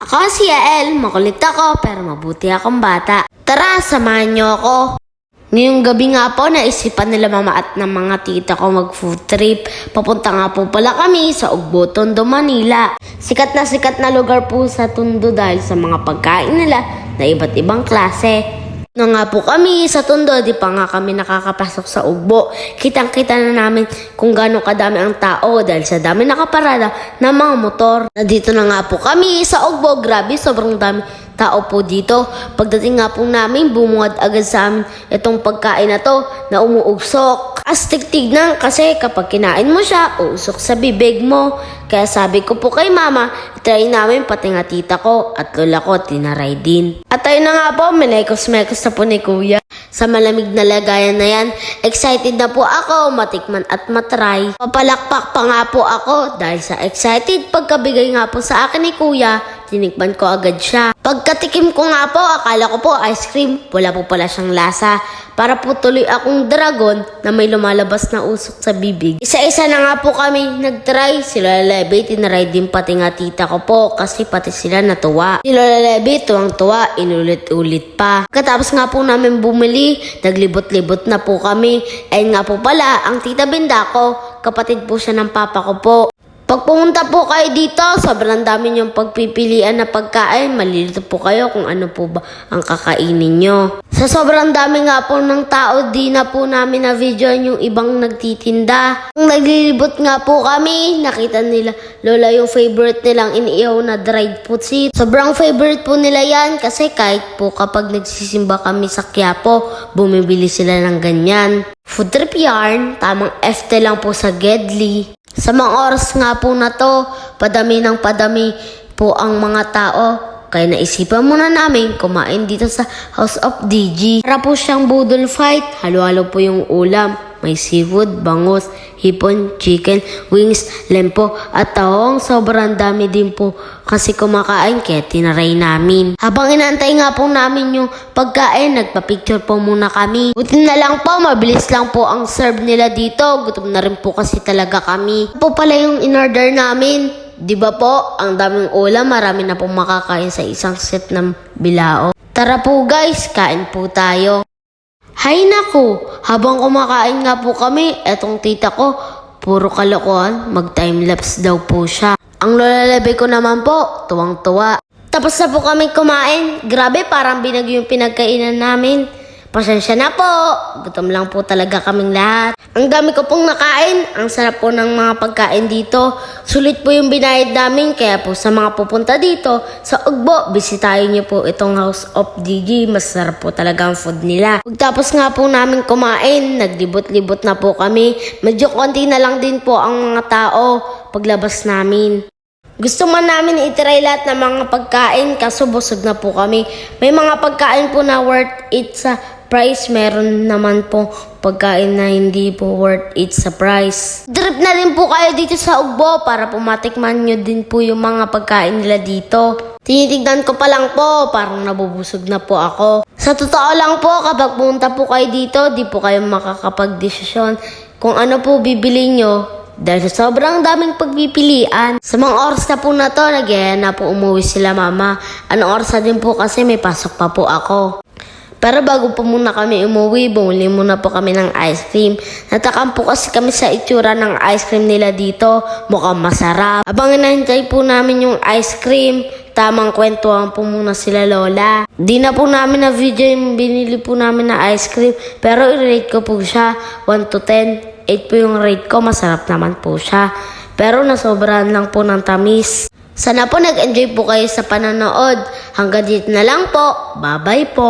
Ako si Yael, makulit ako pero mabuti akong bata. Tara, samahan niyo ako. Ngayong gabi nga po, naisipan nila mama at ng mga tita ko mag-food trip. Papunta nga po pala kami sa Ugbo, Tondo, Manila. Sikat na lugar po sa Tondo dahil sa mga pagkain nila na iba't ibang klase. Na nga po kami sa Tondo, di pa nga kami nakakapasok sa Ugbo. Kitang-kita na namin kung gaano kadami ang tao dahil sa dami nakaparada ng mga motor. Nandito na nga po kami sa Ugbo, grabe sobrang dami tao po dito. Pagdating nga po namin, bumungad agad sa amin itong pagkain na to na umuusok. Astig tignan kasi kapag kinain mo siya, uusok sa bibig mo. Kaya sabi ko po kay mama, itry namin pati nga tita ko at lola ko tinaray din. At ayun na nga po, minekos-mekos na po ni kuya. Sa malamig na lagayan na yan, excited na po ako matikman at matry. Papalakpak pa nga po ako dahil sa excited pagkabigay nga po sa akin ni kuya, tinikman ko agad siya. Pagkatikim ko nga po, akala ko po ice cream, wala po pala siyang lasa. Para po tuloy akong dragon na may lumalabas na usok sa bibig. Isa-isa na nga po kami nagtry. Si Lola Lebe, tinaray din pati nga tita ko po kasi pati sila natuwa. Si Lola Lebe, tuwang-tuwa, inulit-ulit pa. Katapos nga po namin bumili, naglibot-libot na po kami. Ayun nga po pala, ang tita Binda ko, kapatid po siya ng papa ko po. Pag pumunta po kayo dito, sobrang dami niyong pagpipilian na pagkain. Malilito po kayo kung ano po ba ang kakainin nyo. Sa sobrang dami nga po ng tao, di na po namin na video yung ibang nagtitinda. Nung naglilibot nga po kami, nakita nila lola yung favorite nilang iniihaw na dried pusit. Sobrang favorite po nila yan kasi kahit po kapag nagsisimba kami sa Quiapo, bumibili sila ng ganyan. Food trip yarn, tamang FT lang po sa Gedli. Sa mga oras nga po na to, padami ng padami po ang mga tao. Kaya naisipan muna namin kumain dito sa House of DG. Para po siyang budol fight, halo-halo po yung ulam. May seafood, bangus, hipon, chicken, wings, lempo at tahong. Sobrang dami din po kasi kumakain kaya tinaray namin. Habang inaantay nga po namin yung pagkain, nagpa-picture po muna kami. Buti na lang po, mabilis lang po ang serve nila dito. Gutom na rin po kasi talaga kami. Ito po pala yung in-order namin. Di ba po, ang daming ulam, marami na pong makakain sa isang set ng bilao. Tara po guys, kain po tayo. Hay naku, habang kumakain nga po kami, etong tita ko, puro kalokohan, mag-timelapse daw po siya. Ang lola Lebe ko naman po, tuwang-tuwa. Tapos na po kami kumain, grabe parang binagyo yung pinagkainan namin. Pasensya na po, gutom lang po talaga kaming lahat. Ang dami ko pong nakain, ang sarap po ng mga pagkain dito. Sulit po yung binayad namin, kaya po sa mga pupunta dito sa Ugbo, bisitahin niyo po itong House of DG. Masarap po talaga ang food nila. Pagtapos nga po namin kumain, naglibot-libot na po kami. Medyo konti na lang din po ang mga tao paglabas namin. Gusto man namin itry lahat ng mga pagkain kaso busog na po kami. May mga pagkain po na worth it sa price. Meron naman po pagkain na hindi po worth it sa price. Trip na rin po kayo dito sa Ugbo para po matikman nyo din po yung mga pagkain nila dito. Tinitignan ko pa lang po, parang nabubusog na po ako. Sa totoo lang po, kapag pumunta po kayo dito, di po kayo makakapag-desisyon kung ano po bibili nyo. Dahil sa sobrang daming pagpipilian. Sa mga oras na po na to, nagyaya na po umuwi sila mama. Anong oras na din po kasi may pasok pa po ako. Pero bago po muna kami umuwi, bumili muna po kami ng ice cream. Natakam po kasi kami sa itsura ng ice cream nila dito. Mukhang masarap. Habang inahintay po namin yung ice cream, tamang kwentuhan po muna sila lola. Di na po namin na video yung binili po namin na ice cream. Pero i-rate ko po siya 1 to 10. 8 po yung rate ko, masarap naman po siya. Pero nasobrahan lang po ng tamis. Sana po nag-enjoy po kayo sa panonood. Hanggang dito na lang po. Bye-bye po.